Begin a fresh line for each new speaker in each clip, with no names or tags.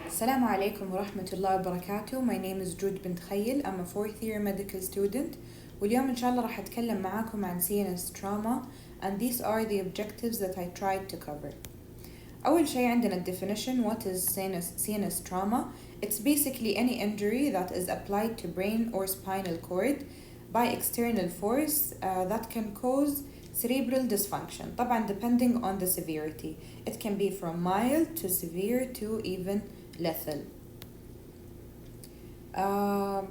السلام عليكم ورحمة الله وبركاته. My name is دخيل. I'm a fourth year medical student. واليوم إن شاء الله راح أتكلم معاكم عن CNS trauma and these are the objectives that I tried to cover. أول شيء عندنا definition. What is CNS trauma? It's basically any injury that is applied to brain or spinal cord by external force that can cause cerebral dysfunction. طبعا depending on the severity. It can be from mild to severe to even lethal.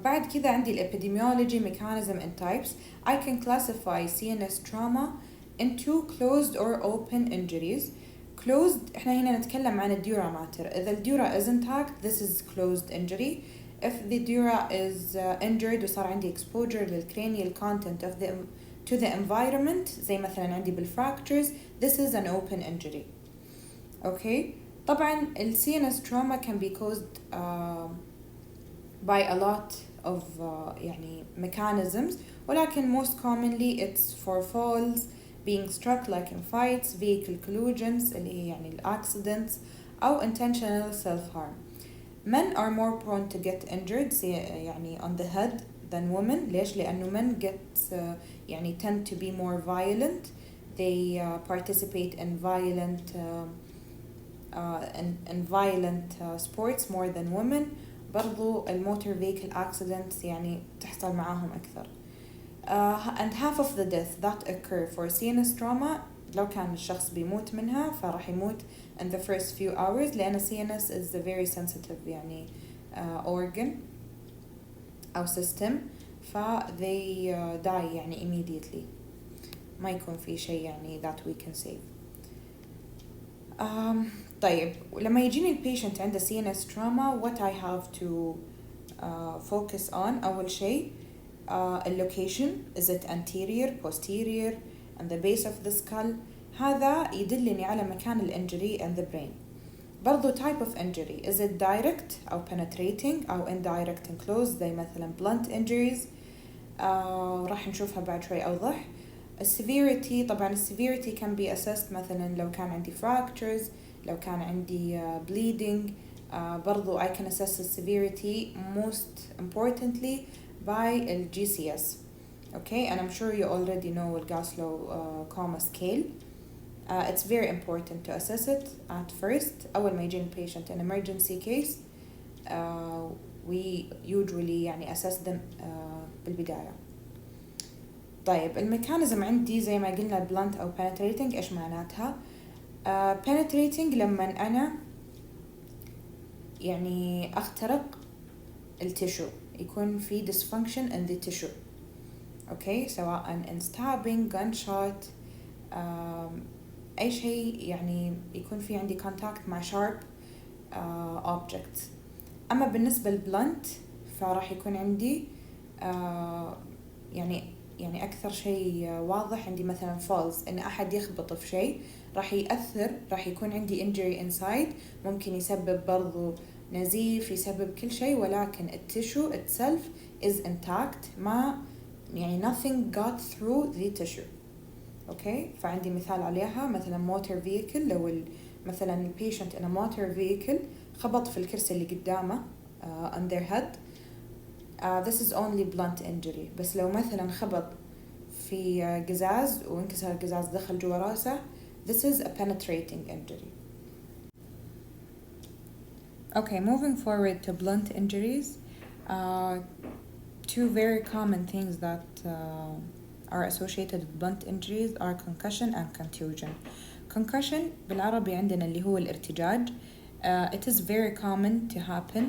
بعد كذا عندي Epidemiology, mechanism and types. I can classify CNS trauma into closed or open injuries. Closed احنا هنا نتكلم عن الديورا ماتر. إذا الديورا is intact, this is closed injury. If the dura is injured وصار عندي exposure للcranial content of to the environment زي مثلا عندي بالfractures, this is an open injury. Okay. طبعا ال CNS trauma can be caused by a lot of يعني mechanisms, ولكن most commonly it's for falls, being struck like in fights, vehicle collisions اللي هي يعني accidents أو intentional self-harm. Men are more prone to get injured يعني on the head than women. ليش؟ لأنه men get يعني tend to be more violent. They participate in violent sports more than women. برضو motor vehicle accidents يعني تحصل معاهم أكثر. And half of the deaths that occur for CNS trauma لو كان الشخص بيموت منها فراح يموت in the first few hours لأن CNS is a very sensitive يعني organ أو system they die يعني immediately. ما يكون في شيء يعني that we can save. طيب لما يجيني البيشنت عنده CNS trauma what I have to focus on أول شيء location. Is it anterior, posterior, and the base of the skull. هذا يدلني على مكان الانجري and the brain. برضو type of injury. Is it direct أو penetrating أو indirect and closed زي مثلا blunt injuries. راح نشوفها بعد شوي أوضح. السيفيريتي طبعا السيفيريتي can be assessed مثلا لو كان عندي fractures, لو كان عندي bleeding. برضو I can assess the severity most importantly by the GCS. Okay, and I'm sure you already know the Goslow-Coma scale. It's very important to assess it at first. أول ما يجي patient in emergency case we usually يعني assess them بالبداية. طيب الميكانيزم عندي زي ما قلنا blunt أو penetrating. إيش معناتها؟ penetrating لما أنا يعني أخترق التشو يكون في dysfunction in the tissue. Okay, سواء in stabbing, gunshot, أي شيء يعني يكون في عندي contact مع sharp objects. أما بالنسبة للبلانت فراح يكون عندي يعني أكثر شيء واضح عندي مثلا falls إن أحد يخبط في شيء راح يأثر، راح يكون عندي injury inside، ممكن يسبب برضو نزيف، يسبب كل شيء، ولكن التشو itself is intact ما يعني nothing got through the tissue. اوكي فعندي مثال عليها مثلا motor vehicle. لو مثلا patient in a motor vehicle خبط في الكرسي اللي قدامه on their head, this is only blunt injury. بس لو مثلا خبط في قزاز وانكسر القزاز دخل جوا راسه, this is a penetrating injury. Okay, moving forward to blunt injuries, two very common things that are associated with blunt injuries are concussion and contusion. Concussion بالعربي عندنا اللي هو الارتجاج. It is very common to happen,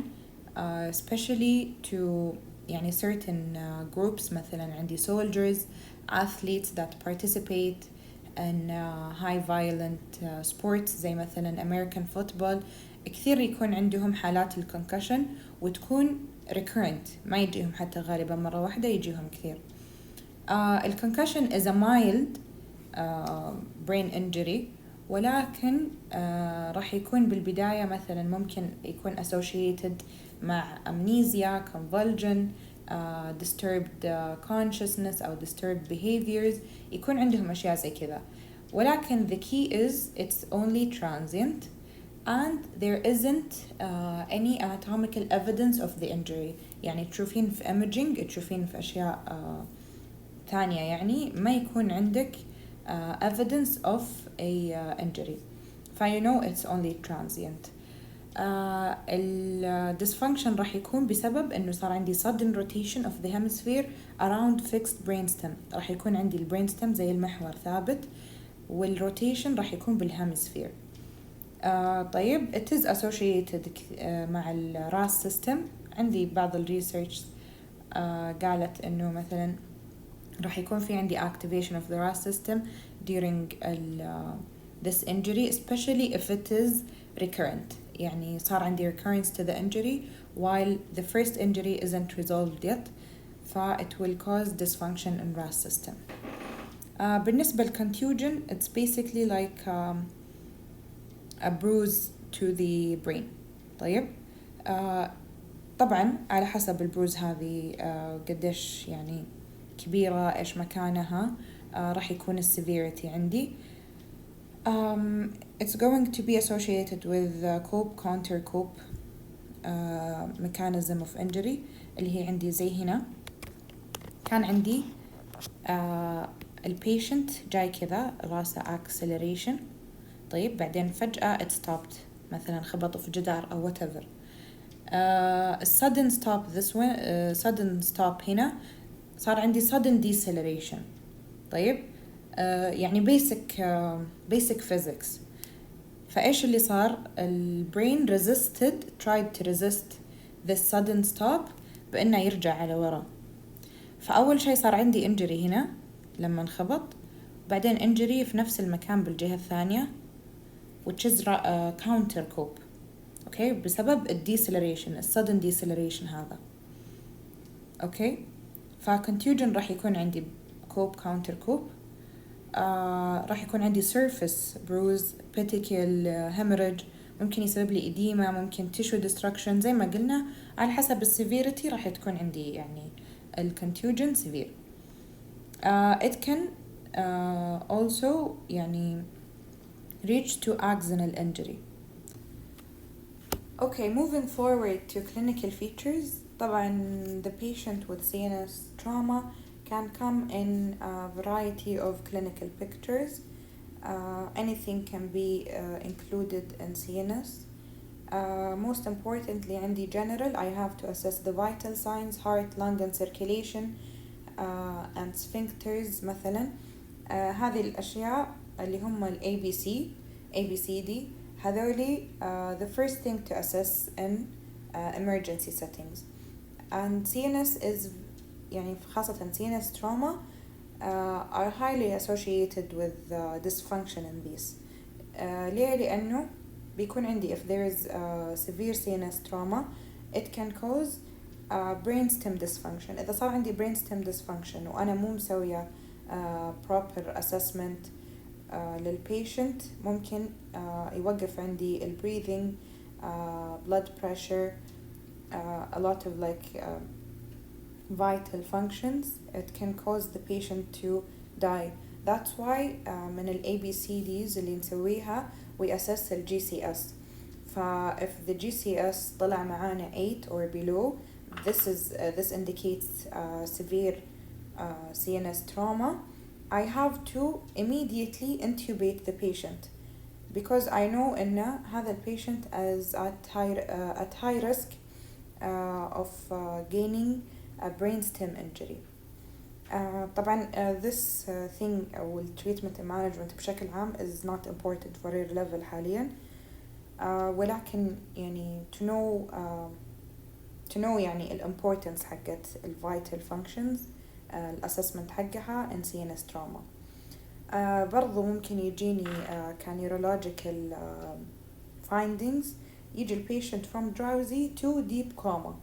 especially to يعني certain groups. مثلا عندي soldiers, athletes that participate in high violent sports زي مثلا American football. كثير يكون عندهم حالات الكونكشن وتكون recurrent, ما يجيهم حتى غالبا مرة واحدة, يجيهم كثير. الكونكشن is a mild brain injury, ولكن راح يكون بالبداية مثلا ممكن يكون associated مع amnesia, convulsion, disturbed consciousness أو disturbed behaviors. يكون عندهم أشياء زي كذا, ولكن the key is it's only transient and there isn't any anatomical evidence of the injury. يعني تشوفين في imaging، تشوفين في أشياء ثانية، يعني ما يكون عندك evidence of a injury. You know it's only transient. Dysfunction راح يكون بسبب إنه صار عندي sudden rotation of the hemisphere around fixed brainstem. راح يكون عندي البرينستم زي المحور ثابت، والروتيشن راح يكون بالهيمسفير. طيب it is associated مع الراس system. عندي بعض الريسيرش قالت إنه مثلا راح يكون في عندي activation of the RAS system during this injury, especially if it is recurrent. يعني صار عندي recurrence to the injury while the first injury isn't resolved yet, it will cause dysfunction in RAS system. بالنسبة للcontusion, it's basically like a bruise to the brain. طيب طبعا على حسب البروز هذه قديش يعني كبيرة، إيش مكانها، راح يكون السيفيريتي عندي. It's going to be associated with cope counter cope mechanism of injury اللي هي عندي زي هنا. كان عندي البيشنت جاي كذا راسه acceleration، طيب بعدين فجأة it stopped، مثلا خبط في جدار أو whatever. sudden stop this one sudden stop هنا صار عندي sudden deceleration. طيب يعني basic physics. فإيش اللي صار؟ البرين tried to resist this sudden stop بأنه يرجع على ورا. فأول شيء صار عندي injury هنا لما انخبط، بعدين injury في نفس المكان بالجهة الثانية which is counter cope. اوكي بسبب الديسلريشن sudden deceleration هذا. اوكي فcontusion راح يكون عندي cope counter cope. راح يكون عندي surface bruise pedicle hemorrhage، ممكن يسبب لي edema، ممكن tissue destruction. زي ما قلنا على حسب السيفيريتي راح تكون عندي يعني الcontusion severe. it can also يعني reach to axonal injury. Okay, moving forward to clinical features. طبعا the patient with CNS trauma can come in a variety of clinical pictures. Anything can be included in CNS. Most importantly عندي general, I have to assess the vital signs, heart, lung and circulation and sphincters مثلا. هذه الأشياء اللي هم ال ABCD هذولي the first thing to assess in emergency settings. And CNS is يعني خاصة CNS trauma are highly associated with dysfunction in these. ليه؟ لأنه بيكون عندي if there is severe CNS trauma it can cause brainstem dysfunction. إذا صار عندي brainstem dysfunction وأنا مو مسوية proper assessment للبيشنت، ممكن يوقف عندي ال breathing, blood pressure, a lot of like vital functions. It can cause the patient to die. That's why من ال ABCDs اللي نسويها we assess ال GCS. if the GCS طلع معانا 8 or below, this indicates severe CNS trauma. I have to immediately intubate the patient because I know إن هذا patient is at high risk of gaining a brainstem injury. طبعا this thing أو treatment and management بشكل عام is not important for your level حاليا. ولكن يعني to know يعني ال importance حقت ال vital functions الأسسمنت حقها in CNS trauma. برضو ممكن يجيني كنيورولوجيكال findings، يجي ال patient from drowsy to deep coma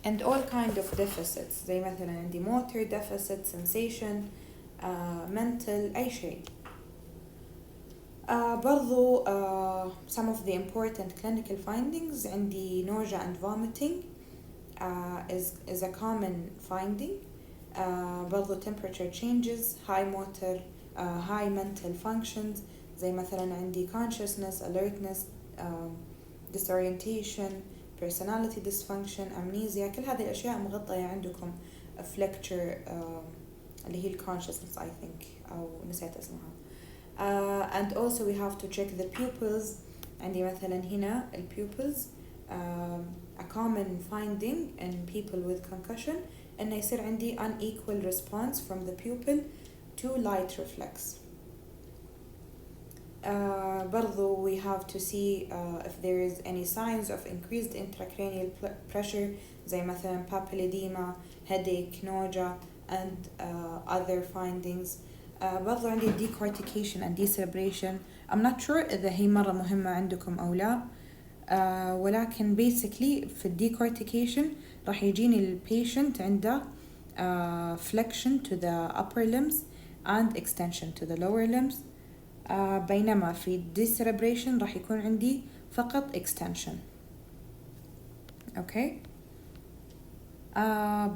and all kind of deficits زي مثلا عندي motor deficit, sensation, mental، أي شيء. برضو some of the important clinical findings عندي nausea and vomiting is a common finding. برضو temperature changes, high motor, high mental functions زي مثلا عندي consciousness, alertness, disorientation, personality dysfunction, amnesia. كل هذه الأشياء مغطية عندكم في lecture اللي هي consciousness I think أو نسيت اسمها. And also we have to check the pupils. عندي مثلا هنا pupils. A common finding in people with concussion إنه يصير عندي unequal response from the pupil to light reflex. برضو we have to see if there is any signs of increased intracranial pressure زي مثلا papilledema, headache, nausea and other findings. برضو عندي decortication and decerebration. I'm not sure إذا هي مرة مهمة عندكم أو لا. ولكن basically في decortication راح يجيني ال patient عنده flexion to the upper limbs and extension to the lower limbs. بينما في decerebration راح يكون عندي فقط extension. اوكي.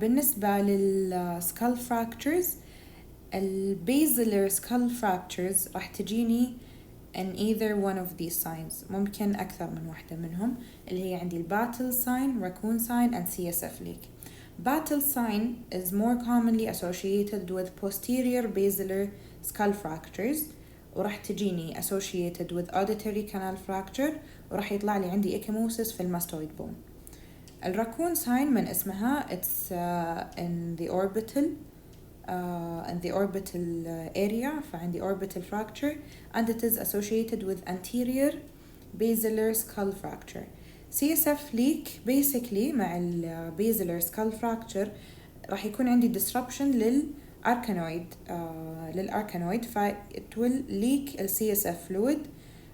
بالنسبة لل skull fractures, ال basilar skull fractures راح تجيني in either one of these signs. ممكن أكثر من واحدة منهم اللي هي عندي ال battle sign, raccoon sign and CSF leak. Battle sign is more commonly associated with posterior basilar skull fractures وراح تجيني associated with auditory canal fracture وراح يطلع لي عندي ecchymosis في الماستويد bone. الراكون sign من اسمها it's in the orbital area فعندي orbital fracture and it is associated with anterior basilar skull fracture. CSF leak basically مع ال basilar skull fracture راح يكون عندي disruption للأركانويد ف it will leak ال CSF fluid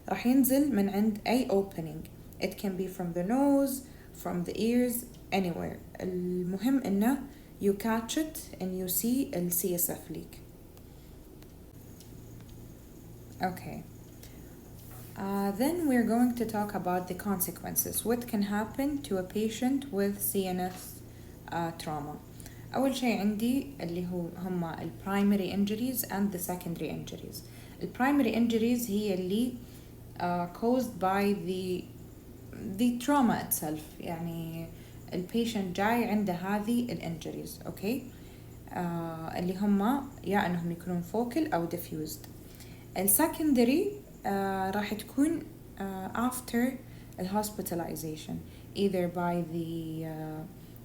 راح ينزل من عند أي opening. It can be from the nose, from the ears, anywhere. المهم إنه you catch it and you see ال CSF leak. Okay. Then we're going to talk about the consequences. What can happen to a patient with CNS trauma. أول شيء عندي اللي هما ال primary injuries and the secondary injuries. ال primary injuries هي اللي caused by the trauma itself. يعني ال patient جاي عنده هذه ال injuries. Okay. اللي هما يا أنهم يكونون focal أو diffused. ال secondary راح تكون after the hospitalization either by the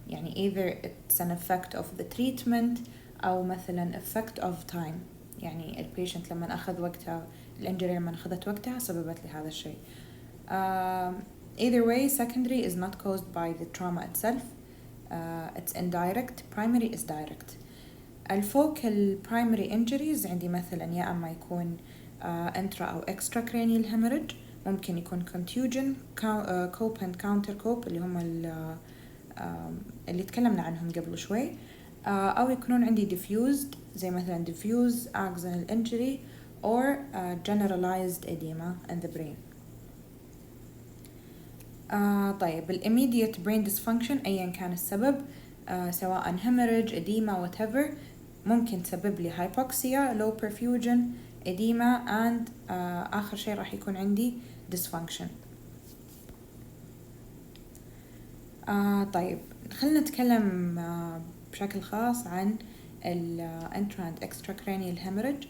يعني either it's an effect of the treatment أو مثلا effect of time. يعني ال patient لما أخذ وقتها الانجري لما أخذت وقتها سببت لي هذا الشيء. Either way, secondary is not caused by the trauma itself. It's indirect. Primary is direct. الفوكال primary injuries عندي مثلا يا أما يكون intra أو extracranial hemorrhage. ممكن يكون contusion, cope and counter cope اللي هم اللي تكلمنا عنهم قبل شوي. أو يكونون عندي diffused زي مثلا diffuse axonal injury or generalized edema in the brain. طيب ال immediate brain dysfunction أيا كان السبب سواء hemorrhage, edema, whatever ممكن تسبب لي hypoxia, low perfusion, edema and آخر شيء راح يكون عندي dysfunction. طيب خلنا نتكلم بشكل خاص عن ال intra and extracranial hemorrhage.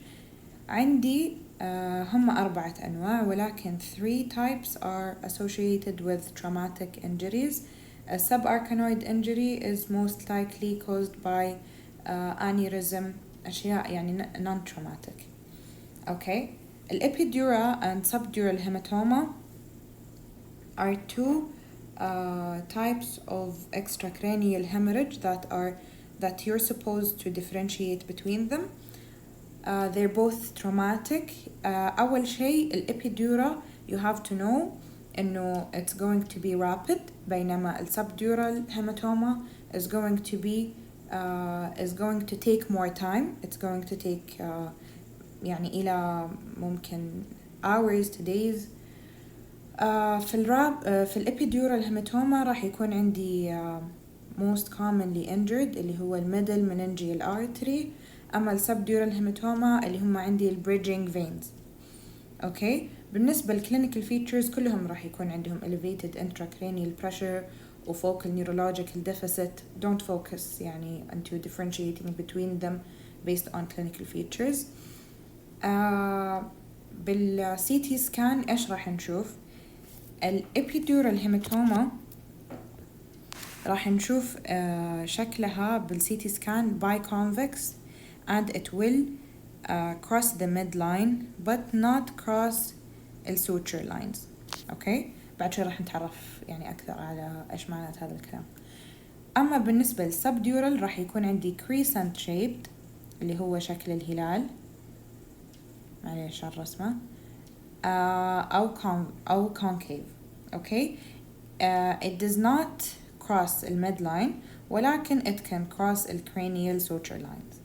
عندي هم 4 أنواع ولكن 3 types are associated with traumatic injuries. A subarachnoid injury is most likely caused by aneurysm أشياء يعني non-traumatic. Okay. The epidural and subdural hematoma are 2 types of extracranial hemorrhage that you're supposed to differentiate between them. They're both traumatic. أول شيء الإبيدورا you have to know إنه it's going to be rapid بينما السبدورال hematoma is going to take more time. It's going to take يعني إلى ممكن hours to days. في الإبيدورال hematoma راح يكون عندي most commonly injured اللي هو الميدل meningeal artery. أما السبدورال هيماتوما اللي هم عندي البريدجينج فينز. اوكي. بالنسبة للكلينيكال فيتشرز كلهم راح يكون عندهم elevated intracranial pressure و focal neurological deficit. Don't focus يعني into differentiating between them based on clinical features. بالسي تي سكان ايش راح نشوف؟ الابيدورال هيماتوما راح نشوف شكلها بالسي تي سكان biconvex and it will cross the midline but not cross the suture lines. اوكي، بعد شوي راح نتعرف يعني اكثر على ايش معنى هذا الكلام. اما بالنسبه للسبديورال راح يكون عندي crescent shaped اللي هو شكل الهلال، معليش على الرسمه، او concave. اوكي. it does not cross the midline ولكن it can cross the cranial suture lines.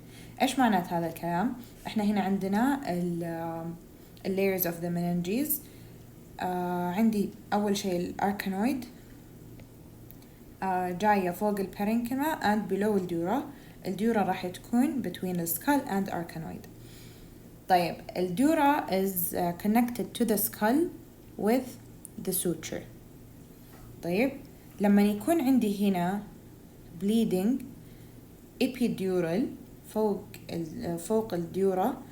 ايش معنات هذا الكلام؟ احنا هنا عندنا layers of the meninges. عندي اول شيء الاركانويد جاية فوق البارينكما and below الدورا. الدورا راح تكون between the skull and arachnoid. طيب الدورا is connected to the skull with the suture. طيب لما يكون عندي هنا bleeding epidural فوق الدورا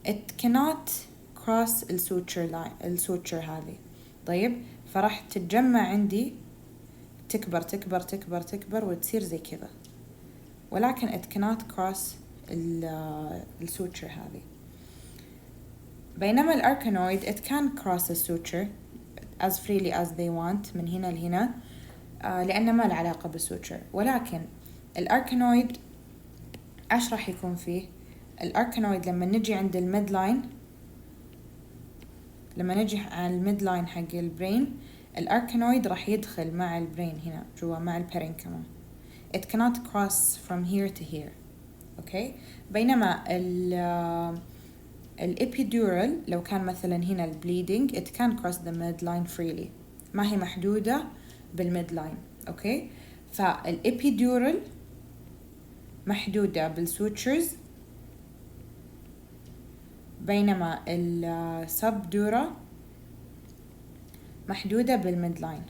it cannot cross السوتشر هذه. طيب فراح تتجمع عندي تكبر تكبر تكبر تكبر وتصير زي كذا، ولكن it cannot cross السوتشر هذه. بينما الاركانويد it can cross the suture as freely as they want من هنا لهنا لأنه ما له علاقة بالسوتشر. ولكن الاركانويد ايش راح يكون فيه؟ الاركانويد لما نجي عند الميد لاين، لما نجي على الميد لاين حق البرين، الاركانويد راح يدخل مع البرين هنا جوا مع البارينكما. it cannot cross from here to here. اوكي. بينما الابيدورال لو كان مثلا هنا البليدنج it can cross the midline freely، ما هي محدودة بالميد لاين. اوكي. فالابيدورال محدودة بالسوتشرز، بينما السبدورا محدودة بالميد لاين.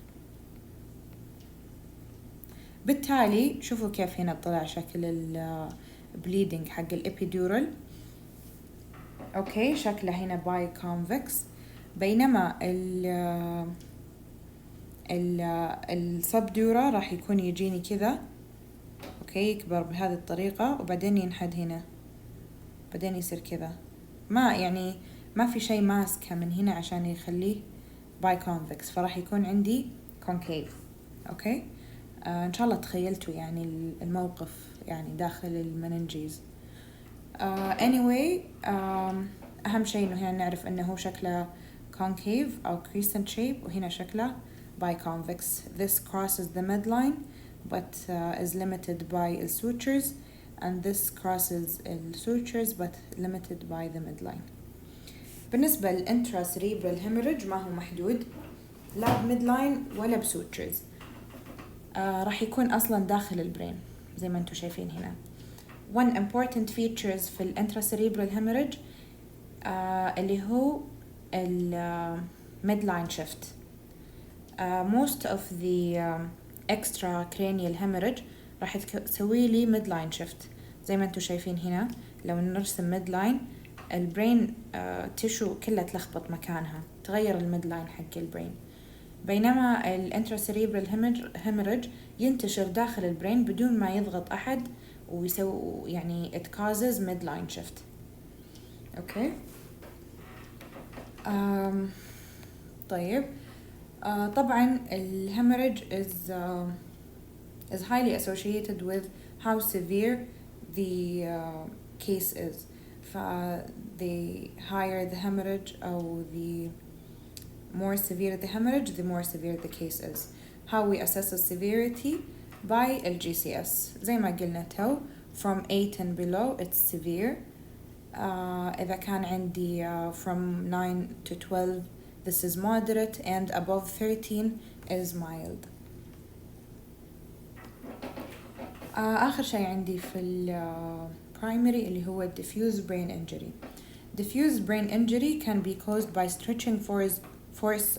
بالتالي شوفوا كيف هنا طلع شكل البليدنج حق الابيدورال. اوكي، شكله هنا باي كونفكس، بينما السبدورا راح يكون يجيني كذا. اوكي، يكبر بهذه الطريقة وبعدين ينحد هنا، بعدين يصير كذا. ما في شيء ماسكه من هنا عشان يخليه باي كونفكس، فراح يكون عندي كونكيف. اوكي. ان شاء الله تخيلتوا يعني الموقف يعني داخل المننجيز. anyway اهم شيء انه هنا نعرف انه هو شكله concave او crescent shape، وهنا شكله biconvex. This crosses the midline but is limited by the sutures, and this crosses the sutures but limited by the midline. بالنسبة للintracerebral hemorrhage ما هو محدود لا بميدلاين ولا بسوتشرز. راح يكون أصلا داخل البرين زي ما انتم شايفين هنا. One important features في الانتراسيريبرال hemorrhage اللي هو midline shift. Most of the extracranial hemorrhage راح تسوي لي midline shift زي ما انتم شايفين هنا. لو نرسم midline البرين تشو كلها تلخبط مكانها، تغير الميدلاين حق البرين. بينما الانتراسيريبرال hemorrhage ينتشر داخل البرين بدون ما يضغط أحد ويسوي يعني it causes midline shift. اوكي. طيب طبعا hemorrhage is highly associated with how severe the case is. The higher the hemorrhage or the more severe the hemorrhage, the more severe the case is. How we assess the severity by الGCS زي ما قلنا تو from 8 and below it's severe. إذا كان عندي from 9 to 12 this is moderate, and above 13 is mild. آخر شيء عندي في primary اللي هو diffuse brain injury. Diffuse brain injury can be caused by stretching force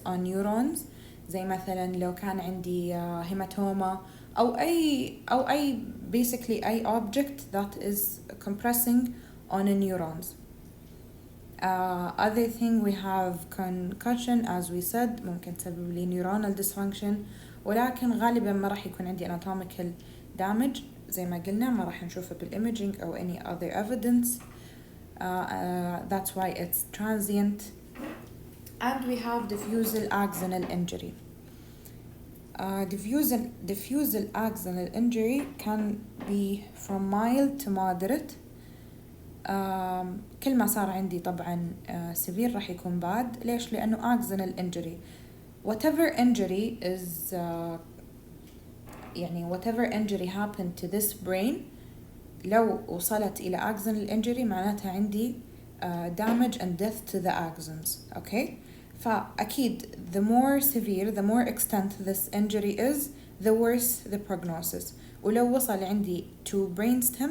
on neurons زي مثلا لو كان عندي hematoma أو أي basically أي object that is compressing on a neurons. Other thing we have concussion as we said ممكن تسبب لي neuronal dysfunction ولكن غالبا ما راح يكون عندي anatomical damage زي ما قلنا ما راح نشوفه بالimaging أو any other evidence. That's why it's transient. And we have diffusal axonal injury. Diffusal axonal injury can be from mild to moderate. كل ما صار عندي طبعا severe راح يكون bad. ليش؟ لأنه axonal injury. Whatever injury is يعني whatever injury happened to this brain لو وصلت إلى axonal injury معناتها عندي damage and death to the axons. Okay? فأكيد the more severe, the more extent this injury is, the worse the prognosis. ولو وصل عندي to brainstem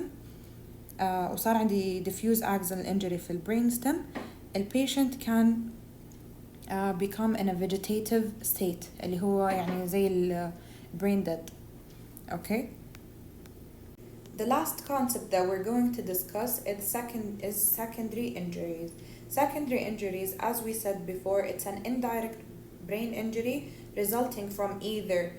وصار عندي diffuse axonal injury في brainstem, the patient can become in a vegetative state اللي هو يعني زي brain dead. Okay? The last concept that we're going to discuss is secondary injuries. Secondary injuries, as we said before, it's an indirect brain injury resulting from either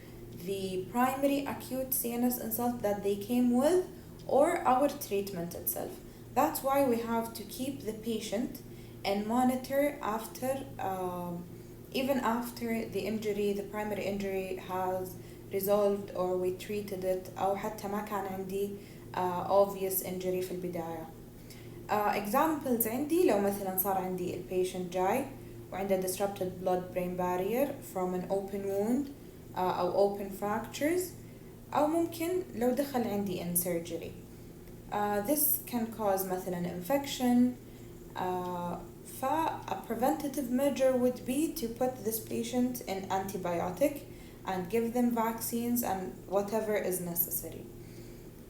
the primary acute CNS insult that they came with or our treatment itself. That's why we have to keep the patient and monitor after, even after the injury, the primary injury has resolved or we treated it أو حتى ما كان عندي obvious injury في البداية. Examples عندي لو مثلا صار عندي patient جاي وعنده disrupted blood-brain barrier from an open wound أو open fractures أو ممكن لو دخل عندي in surgery. This can cause مثلا infection. A preventative measure would be to put this patient in antibiotic and give them vaccines and whatever is necessary.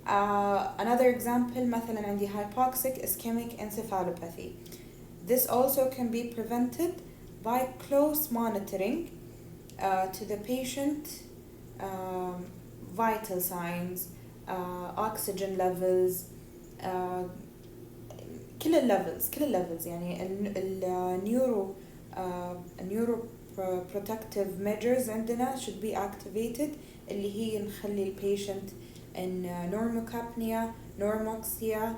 Another example مثلا عندي hypoxic ischemic encephalopathy. This also can be prevented by close monitoring to the patient vital signs, oxygen levels, كل الليفلز يعني النيورو protective measures عندنا should be activated اللي هي نخلي البيشنت in normocapnia, normoxia,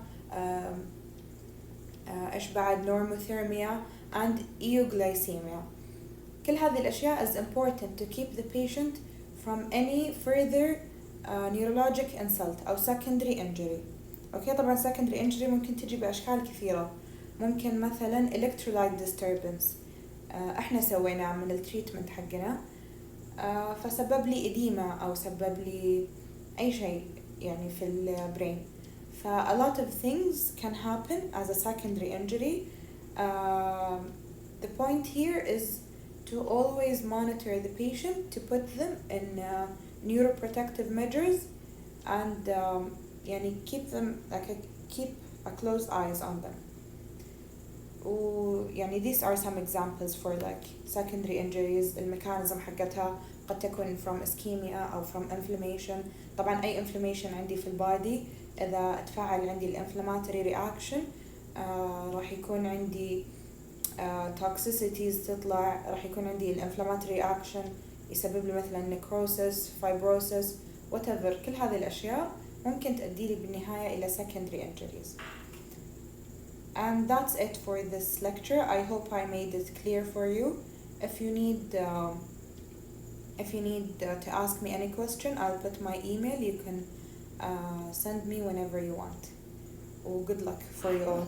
إيش بعد normothermia and euglycemia. كل هذه الأشياء is important to keep the patient from any further neurologic insult أو secondary injury. أوكي طبعا secondary injury ممكن تجي بأشكال كثيرة. ممكن مثلا electrolyte disturbance احنا سويناه من التريتمنت حقنا فسبب لي إديمة أو سبب لي أي شيء يعني في البرين. a lot of things can happen as a secondary injury. The point here is to always monitor the patient, to put them in neuroprotective measures and يعني keep a close eyes on them. يعني these are some examples for like secondary injuries. الميكانيزم حقتها قد تكون from ischemia أو from inflammation. طبعا أي inflammation عندي في البادي إذا تفاعل عندي الانفلاماتوري reaction راح يكون عندي toxicities تطلع، راح يكون عندي الانفلاماتوري reaction يسبب لي مثلا necrosis, fibrosis, whatever. كل هذه الأشياء ممكن تؤدي لي بالنهاية إلى secondary injuries. And that's it for this lecture. I hope I made it clear for you. If you need to ask me any question, I'll put my email. You can send me whenever you want. Well, good luck for you all.